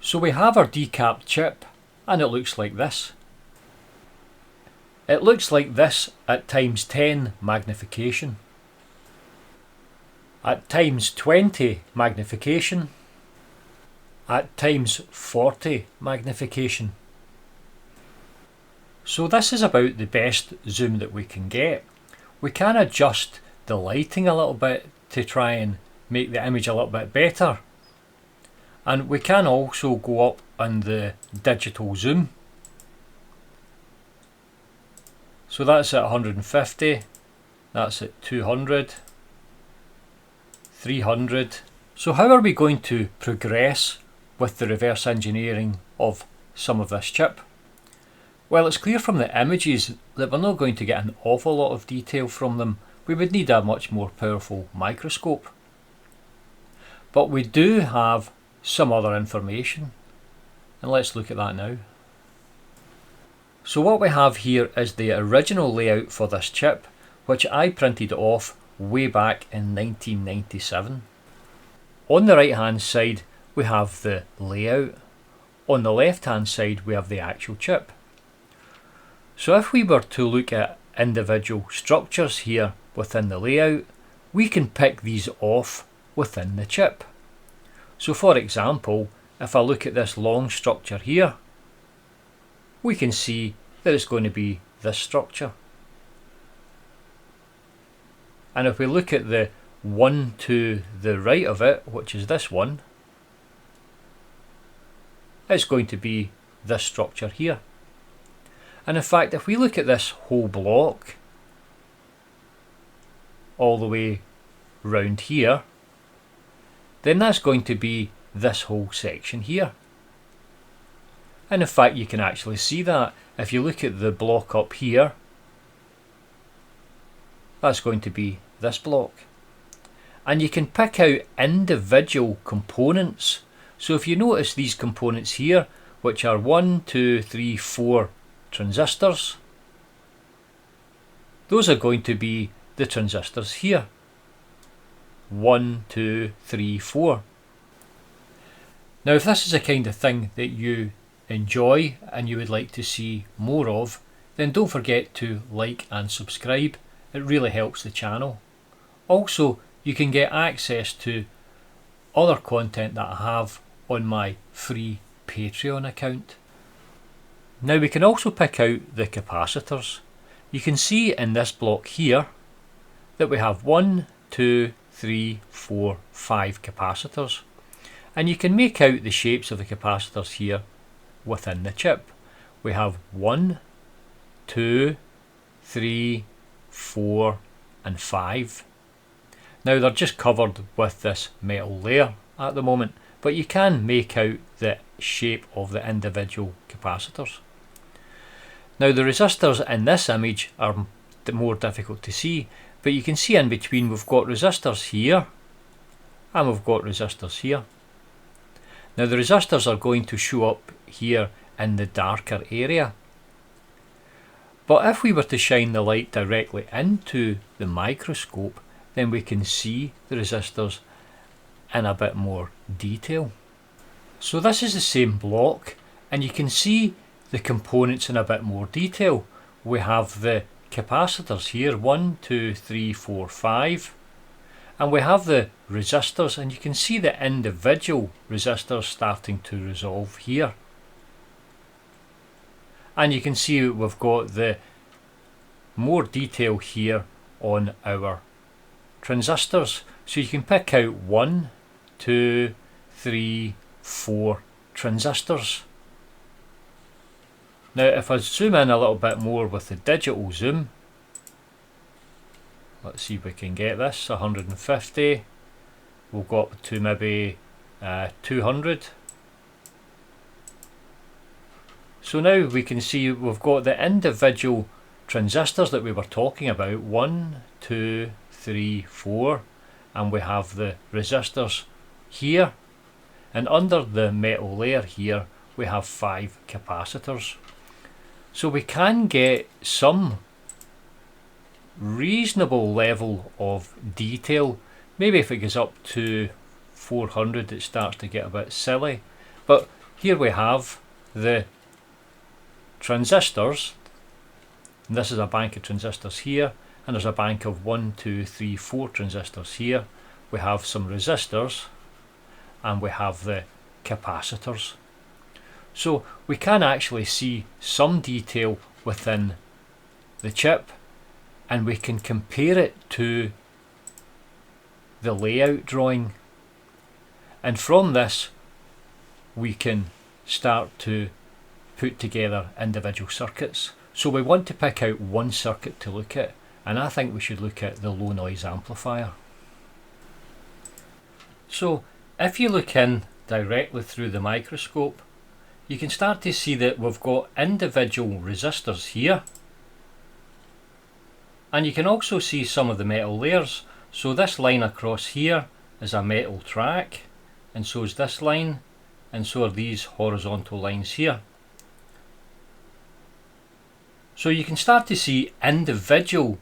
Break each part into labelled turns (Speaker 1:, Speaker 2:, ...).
Speaker 1: So we have our decapped chip and it looks like this. It looks like this at times 10 magnification, at times 20 magnification, at times 40 magnification. So this is about the best zoom that we can get. We can adjust the lighting a little bit to try and make the image a little bit better. And we can also go up on the digital zoom. So that's at 150, that's at 200, 300. So how are we going to progress with the reverse engineering of some of this chip? Well, it's clear from the images that we're not going to get an awful lot of detail from them. We would need a much more powerful microscope. But we do have some other information, and let's look at that now. So what we have here is the original layout for this chip, which I printed off way back in 1997. On the right hand side we have the layout, on the left hand side we have the actual chip. So if we were to look at individual structures here within the layout, we can pick these off within the chip. So for example, if I look at this long structure here, we can see that it's going to be this structure. And if we look at the one to the right of it, which is this one, it's going to be this structure here. And in fact, if we look at this whole block all the way round here, then that's going to be this whole section here. And in fact, you can actually see that if you look at the block up here, that's going to be this block. And you can pick out individual components. So if you notice these components here, which are 1, 2, 3, 4 transistors, those are going to be the transistors here. 1, 2, 3, 4. Now if this is the kind of thing that you enjoy and you would like to see more of, then don't forget to like and subscribe. It really helps the channel. Also, you can get access to other content that I have on my free Patreon account. Now we can also pick out the capacitors. You can see in this block here that we have 1, 2, 3, 4, 5 capacitors. And you can make out the shapes of the capacitors here within the chip. We have 1, 2, 3, 4 and 5. Now they're just covered with this metal layer at the moment, but you can make out the shape of the individual capacitors. Now the resistors in this image are more difficult to see, but you can see in between we've got resistors here and we've got resistors here. Now the resistors are going to show up here in the darker area. But if we were to shine the light directly into the microscope, then we can see the resistors in a bit more detail. So this is the same block and you can see the components in a bit more detail. We have the capacitors here, 1, 2, 3, 4, 5. And we have the resistors and you can see the individual resistors starting to resolve here. And you can see we've got the more detail here on our transistors. So you can pick out 1, 2, 3, 4 transistors. Now if I zoom in a little bit more with the digital zoom, let's see if we can get this, 150, we'll go up to maybe 200. So now we can see we've got the individual transistors that we were talking about, 1, 2, 3, 4, and we have the resistors here, and under the metal layer here we have 5 capacitors. So we can get some reasonable level of detail. Maybe if it goes up to 400 it starts to get a bit silly, but here we have the transistors, and this is a bank of transistors here, and there's a bank of 1, 2, 3, 4 transistors here. We have some resistors, and we have the capacitors. So we can actually see some detail within the chip, and we can compare it to the layout drawing, and from this we can start to put together individual circuits. So we want to pick out one circuit to look at, and I think we should look at the low noise amplifier. So if you look in directly through the microscope, you can start to see that we've got individual resistors here, and you can also see some of the metal layers. So this line across here is a metal track, and so is this line, and so are these horizontal lines here. So you can start to see individual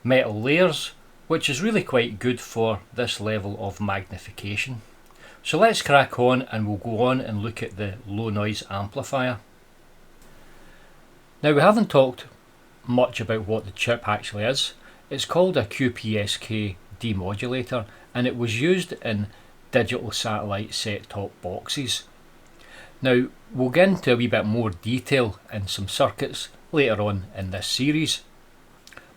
Speaker 1: metal layers, which is really quite good for this level of magnification. So let's crack on, and we'll go on and look at the low noise amplifier. Now, we haven't talked much about what the chip actually is. It's called a QPSK demodulator, and it was used in digital satellite set-top boxes. Now, we'll get into a wee bit more detail in some circuits later on in this series,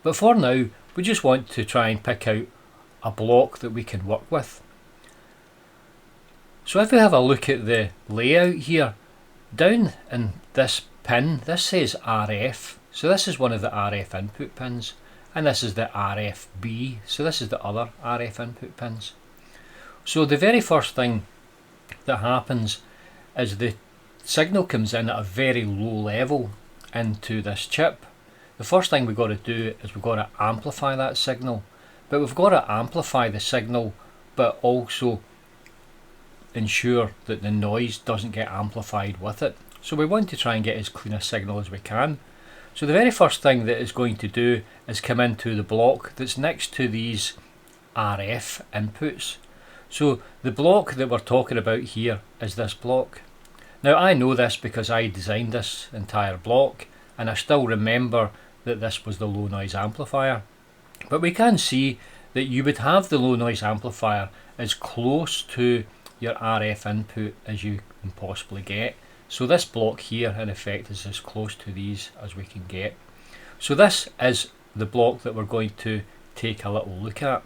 Speaker 1: but for now we just want to try and pick out a block that we can work with. So if we have a look at the layout here, down in this pin, this says RF, so this is one of the RF input pins, and this is the RFB, so this is the other RF input pins. So the very first thing that happens is the signal comes in at a very low level into this chip. The first thing we've got to do is we've got to amplify that signal, but we've got to amplify the signal but also ensure that the noise doesn't get amplified with it. So we want to try and get as clean a signal as we can. So the very first thing that it's going to do is come into the block that's next to these RF inputs. So the block that we're talking about here is this block. Now I know this because I designed this entire block, and I still remember that this was the low noise amplifier. But we can see that you would have the low noise amplifier as close to your RF input as you can possibly get. So this block here in effect is as close to these as we can get. So this is the block that we're going to take a little look at,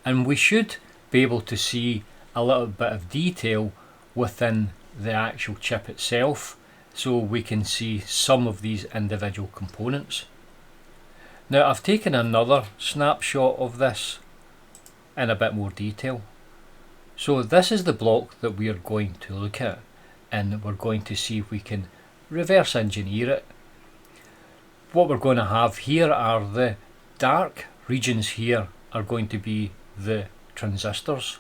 Speaker 1: and we should be able to see a little bit of detail within the actual chip itself, so we can see some of these individual components. Now I've taken another snapshot of this in a bit more detail. So this is the block that we are going to look at, and we're going to see if we can reverse engineer it. What we're going to have here are the dark regions here are going to be the transistors.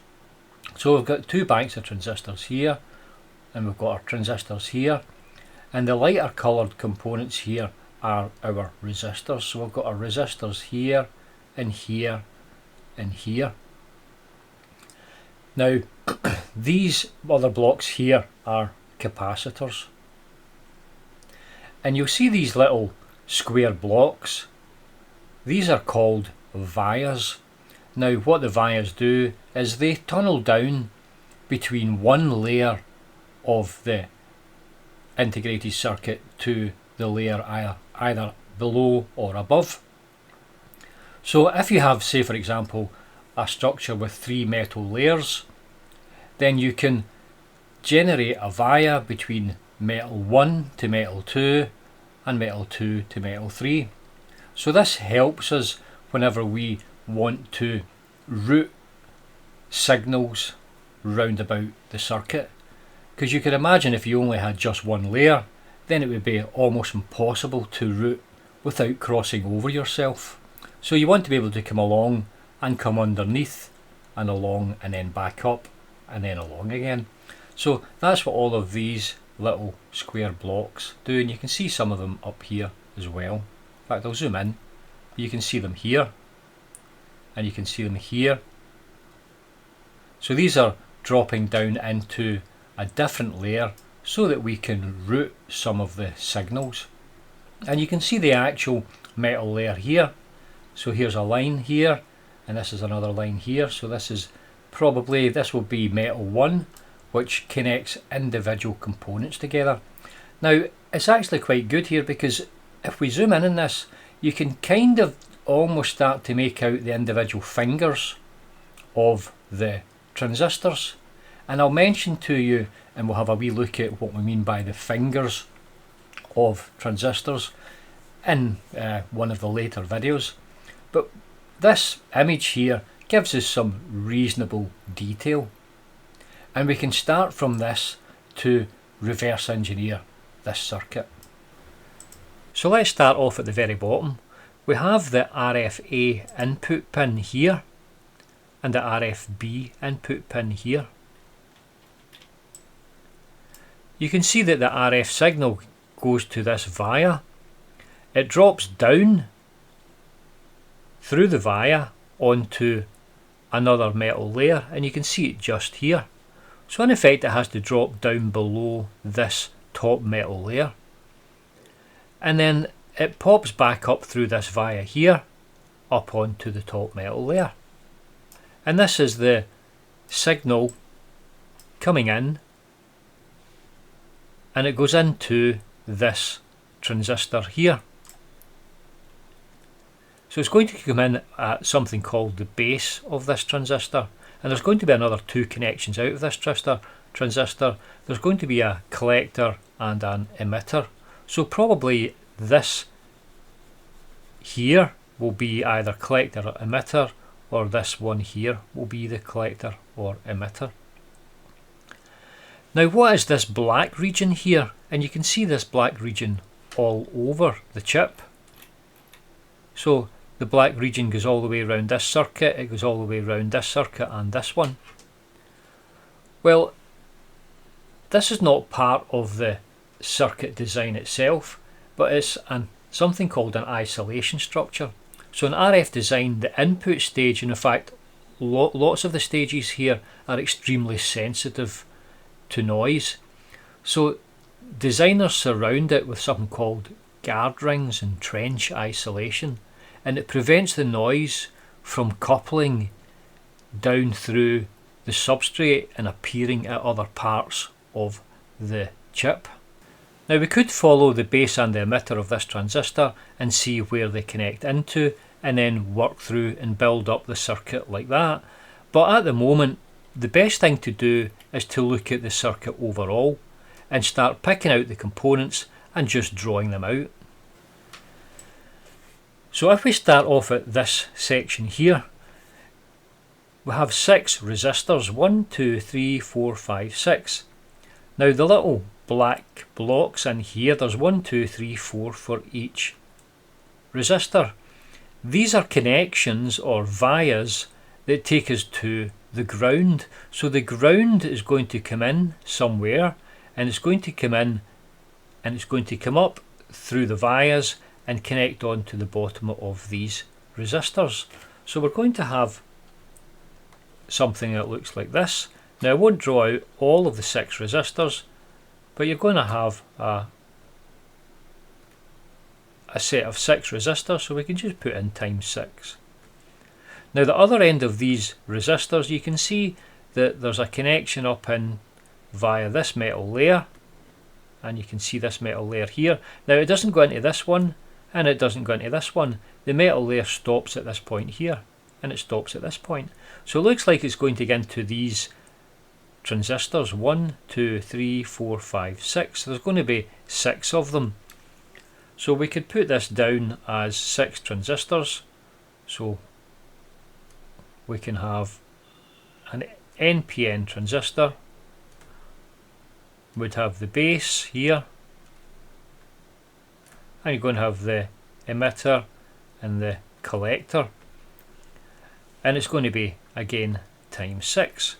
Speaker 1: So we've got two banks of transistors here, and we've got our transistors here, and the lighter coloured components here are our resistors. So we've got our resistors here and here and here. Now these other blocks here are capacitors, and you'll see these little square blocks. These are called vias. Now what the vias do is they tunnel down between one layer of the integrated circuit to the layer either below or above. So if you have, say for example, a structure with 3 metal layers, then you can generate a via between metal 1 to metal 2 and metal 2 to metal 3. So this helps us whenever we want to route signals round about the circuit, because you could imagine if you only had just one layer, then it would be almost impossible to route without crossing over yourself. So you want to be able to come along and come underneath and along and then back up and then along again. So that's what all of these little square blocks do, and you can see some of them up here as well. In fact, I'll zoom in. You can see them here and you can see them here. So these are dropping down into a different layer so that we can route some of the signals. And you can see the actual metal layer here. So here's a line here, and this is another line here. So this is probably, this will be metal 1, which connects individual components together. Now it's actually quite good here, because if we zoom in on this, you can kind of almost start to make out the individual fingers of the transistors. And I'll mention to you, and we'll have a wee look at what we mean by the fingers of transistors in one of the later videos. But this image here gives us some reasonable detail, and we can start from this to reverse engineer this circuit. So let's start off at the very bottom. We have the RFA input pin here and the RFB input pin here. You can see that the RF signal goes to this via. It drops down through the via onto another metal layer, and you can see it just here. So in effect it has to drop down below this top metal layer, and then it pops back up through this via here up onto the top metal layer. And this is the signal coming in, and it goes into this transistor here. So it's going to come in at something called the base of this transistor, and there's going to be another 2 connections out of this transistor. There's going to be a collector and an emitter. So probably this here will be either collector or emitter, or this one here will be the collector or emitter. Now what is this black region here? And you can see this black region all over the chip. So the black region goes all the way around this circuit, it goes all the way around this circuit and this one. Well, this is not part of the circuit design itself, but it's something called an isolation structure. So in RF design, the input stage, and in fact lots of the stages here are extremely sensitive to noise. So designers surround it with something called guard rings and trench isolation, and it prevents the noise from coupling down through the substrate and appearing at other parts of the chip. Now we could follow the base and the emitter of this transistor and see where they connect into, and then work through and build up the circuit like that. But at the moment, the best thing to do is to look at the circuit overall and start picking out the components and just drawing them out. So if we start off at this section here, we have 6 resistors, 1, 2, 3, 4, 5, 6. Now the little black blocks in here, there's 1, 2, 3, 4 for each resistor. These are connections or vias that take us to the ground. So the ground is going to come in somewhere, and it's going to come in and it's going to come up through the vias and connect on to the bottom of these resistors. So we're going to have something that looks like this. Now I won't draw out all of the 6 resistors, but you're going to have a set of 6 resistors, so we can just put in times 6. Now the other end of these resistors, you can see that there's a connection up in via this metal layer, and you can see this metal layer here. Now it doesn't go into this one, and it doesn't go into this one. The metal layer stops at this point here, and it stops at this point. So it looks like it's going to get into these transistors, 1, 2, 3, 4, 5, 6. So there's going to be 6 of them. So we could put this down as 6 transistors. So we can have an NPN transistor, would have the base here, and you're going to have the emitter and the collector, and it's going to be again times 6.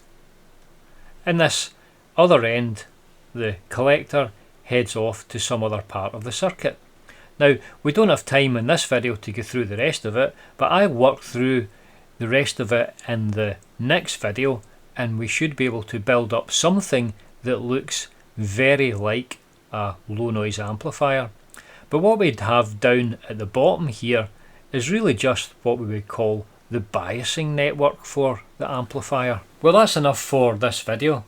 Speaker 1: In this other end, the collector heads off to some other part of the circuit. Now we don't have time in this video to go through the rest of it, but I'll work through the rest of it in the next video, and we should be able to build up something that looks very like a low noise amplifier. But what we'd have down at the bottom here is really just what we would call the biasing network for the amplifier. Well, that's enough for this video.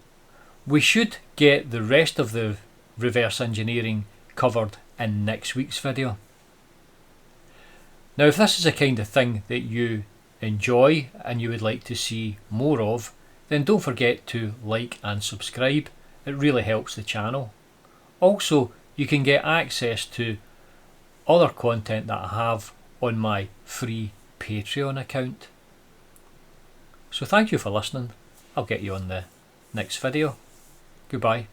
Speaker 1: We should get the rest of the reverse engineering covered in next week's video. Now, if this is the kind of thing that you enjoy and you would like to see more of, then don't forget to like and subscribe. It really helps the channel. Also, you can get access to other content that I have on my free Patreon account. So thank you for listening. I'll get you on the next video. Goodbye.